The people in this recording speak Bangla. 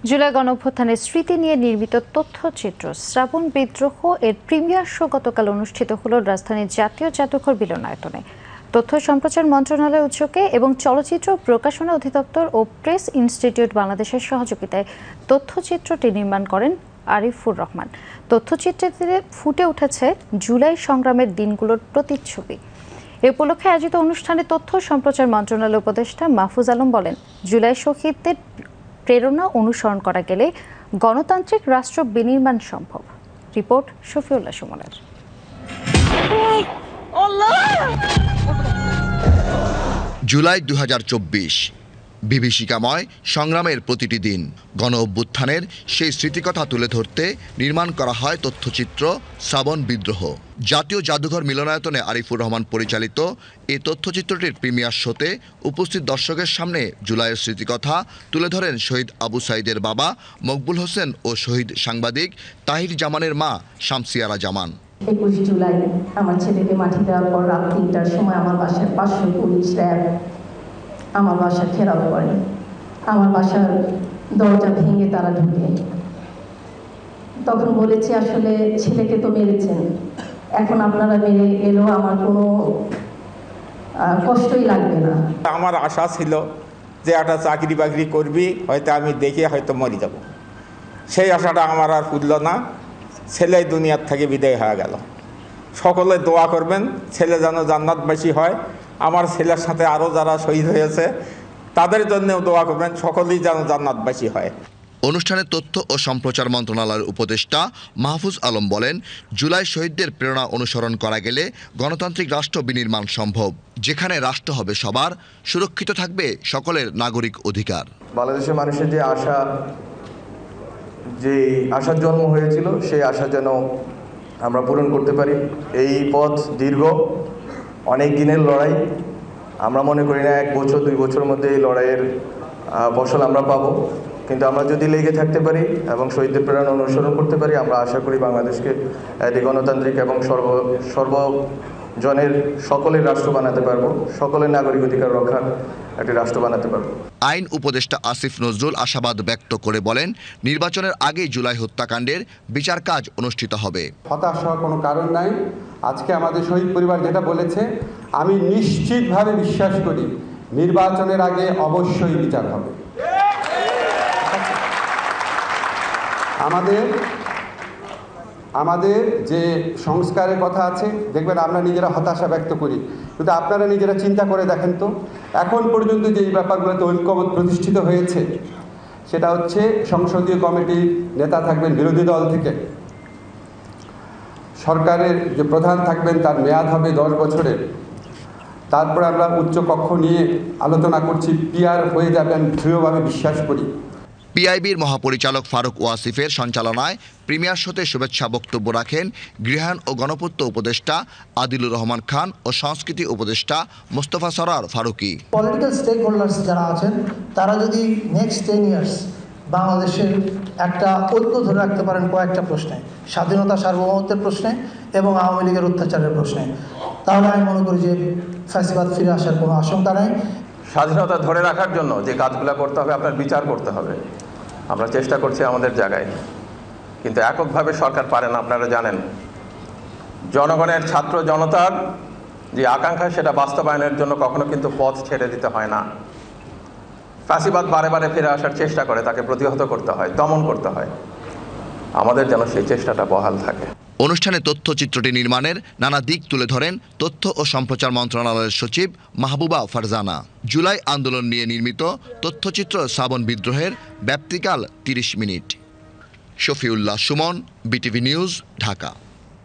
জুলাই গণঅভ্যুত্থানের স্মৃতি নিয়ে নির্মিত তথ্যচিত্র শ্রাবণ বিদ্রোহ এর প্রিমিয়ার শো গতকাল অনুষ্ঠিত হল রাজধানীর জাতীয় জাদুঘর মিলনায়তনে। তথ্য সম্প্রচার মন্ত্রণালয় উদ্যোগে এবং চলচ্চিত্র প্রকাশনা অধিদপ্তর ও প্রেস ইনস্টিটিউট বাংলাদেশের সহযোগিতায় তথ্যচিত্রটি নির্মাণ করেন আরিফুর রহমান। তথ্যচিত্রটিতে ফুটে উঠেছে জুলাই সংগ্রামের দিনগুলোর প্রতিচ্ছবি। এ উপলক্ষে আয়োজিত অনুষ্ঠানে তথ্য সম্প্রচার মন্ত্রণালয় উপদেষ্টা মাহফুজ আলম বলেন, জুলাই শহীদদের প্রেরণা অনুসরণ করা গেলে গণতান্ত্রিক রাষ্ট্র বিনির্মাণ সম্ভব। রিপোর্ট শফিউল্লাহ সুমনের। জুলাই ২০২৪ বিভীষিকাময় সংগ্রামের প্রতিটি দিন। গণ অভ্যুত্থানের সেই স্মৃতিকথা তুলে ধরতে নির্মাণ করা হয় তথ্যচিত্র শ্রাবণ বিদ্রোহ। জাতীয় জাদুঘর মিলনায়তনে আরিফুর রহমান পরিচালিত এই তথ্যচিত্রটির প্রিমিয়ার শোতে উপস্থিত দর্শকের সামনে জুলাইয়ের স্মৃতিকথা তুলে ধরেন শহীদ আবু সাঈদের বাবা মকবুল হোসেন ও শহীদ সাংবাদিক তাহির জামানের মা শামসিয়ারা জামান। ২১ জুলাই আমার ছেলেকে মাটি দেওয়ার পর রাত ৩টার সময় আমার বাসায় ৫০০ পুলিশ র্যাব আমার বাসা ঘেরাও করে। আমার বাসার দরজা ভেঙে তারা ঢুকে। তখন বলেছি, আসলে ছেলেকে তো মেরেছেন, এখন আপনারা মেরে এলেও আমার কোনো কষ্টই লাগবে না। আমার আশা ছিল যে একটা চাকরি বাকরি করবি, হয়তো আমি দেখে হয়তো মরে যাব। সেই আশাটা আমার আর ফুটল না। ছেলে দুনিয়ার থেকে বিদায় হয়ে গেল। সকলে দোয়া করবেন ছেলে যেন জান্নাতবাসী হয়। আমার ছেলের সাথে আরও যারা শহীদ হয়েছে তাদের জন্যও দোয়া করবেন, সকলেই যেন জান্নাতবাসী হয়। অনুষ্ঠানে তথ্য ও সম্প্রচার মন্ত্রণালয়ের উপদেষ্টা মাহফুজ আলম বলেন, জুলাই শহীদদের প্রেরণা অনুসরণ করা গেলে গণতান্ত্রিক রাষ্ট্র বিনির্মাণ সম্ভব, যেখানে রাষ্ট্র হবে সবার, সুরক্ষিত থাকবে সকলের নাগরিক অধিকার। বাংলাদেশের মানুষের যে আশার জন্ম হয়েছিল সেই আশা যেন আমরা পূরণ করতে পারি। এই পথ দীর্ঘ, অনেক দিনের লড়াই। আমরা মনে করি না 1 বছর 2 বছরের মধ্যে এই লড়াইয়ের ফসল আমরা পাবো, কিন্তু আমরা যদি লেগে থাকতে পারি এবং শহীদদের প্রেরণা অনুসরণ করতে পারি, আমরা আশা করি বাংলাদেশকে একটি গণতান্ত্রিক এবং সর্বজনের সকলের রাষ্ট্র বানাতে পারবো, সকলের নাগরিক অধিকার রক্ষার একটি রাষ্ট্র বানাতে পারবো। আইন উপদেষ্টা আসিফ নজরুল আশাবাদ ব্যক্ত করে বলেন, নির্বাচনের আগেই জুলাই হত্যাকাণ্ডের বিচার কাজ অনুষ্ঠিত হবে। হতাশ হওয়ার কোনো কারণ নাই। আজকে আমাদের শহীদ পরিবার যেটা বলেছে, আমি নিশ্চিতভাবে বিশ্বাস করি নির্বাচনের আগে অবশ্যই বিচার হবে। আমাদের যে সংস্কারের কথা আছে, দেখবেন আমরা নিজেরা হতাশা ব্যক্ত করি, কিন্তু আপনারা নিজেরা চিন্তা করে দেখেন তো, এখন পর্যন্ত যে ব্যাপারগুলোতে ঐক্যমত প্রতিষ্ঠিত হয়েছে, সেটা হচ্ছে সংসদীয় কমিটির নেতা থাকবেন বিরোধী দল থেকে, সরকারের যে প্রধান থাকবেন তার মেয়াদ হবে 10 বছরের, তারপরে আমরা উচ্চ কক্ষ নিয়ে আলোচনা করছি, পিআর হয়ে যাবেন দৃঢ়ভাবে বিশ্বাস করি। পিআইবির মহাপরিচালক ফারুক ওয়াসিফের সঞ্চালনায় প্রিমিয়ার শোতে শুভেচ্ছা বক্তব্য রাখেন গৃহায়ণ ও গণপূর্ত উপদেষ্টা আদিলুর রহমান খান ও সংস্কৃতি উপদেষ্টা Mostofa Sarwar Farooki. Political stakeholders যারা আছেন, তারা যদি নেক্সট 10 ইয়ার্স বাংলাদেশের একটা ঐক্য ধরে রাখতে পারেন কয়েকটা প্রশ্নে, স্বাধীনতা সার্বভৌমত্বের প্রশ্নে এবং আওয়ামী লীগের অত্যাচারের প্রশ্নে, তাহলে আমি মনে করি যে ফ্যাসিবাদ ফিরে আসার কোনো আশঙ্কা নেই। স্বাধীনতা ধরে রাখার জন্য যে কাজগুলো করতে হবে, আপনার বিচার করতে হবে। আমরা চেষ্টা করছি আমাদের জায়গায়, কিন্তু এককভাবে সরকার পারে না। আপনারা জানেন, জনগণের ছাত্র জনতার যে আকাঙ্ক্ষা, সেটা বাস্তবায়নের জন্য কখনো কিন্তু পথ ছেড়ে দিতে হয় না। ফ্যাসিবাদ বারে বারে ফিরে আসার চেষ্টা করে, তাকে প্রতিহত করতে হয়, দমন করতে হয়। আমাদের যেন সেই চেষ্টাটা বহাল থাকে। অনুষ্ঠানে তথ্যচিত্রটি নির্মাণের নানা দিক তুলে ধরেন তথ্য ও সম্প্রচার মন্ত্রণালয়ের সচিব মাহবুবা ফারজানা। জুলাই আন্দোলন নিয়ে নির্মিত তথ্যচিত্র শ্রাবণ বিদ্রোহের ব্যাপ্তিকাল 30 minute. Shafiullah Suman, BTV news, Dhaka.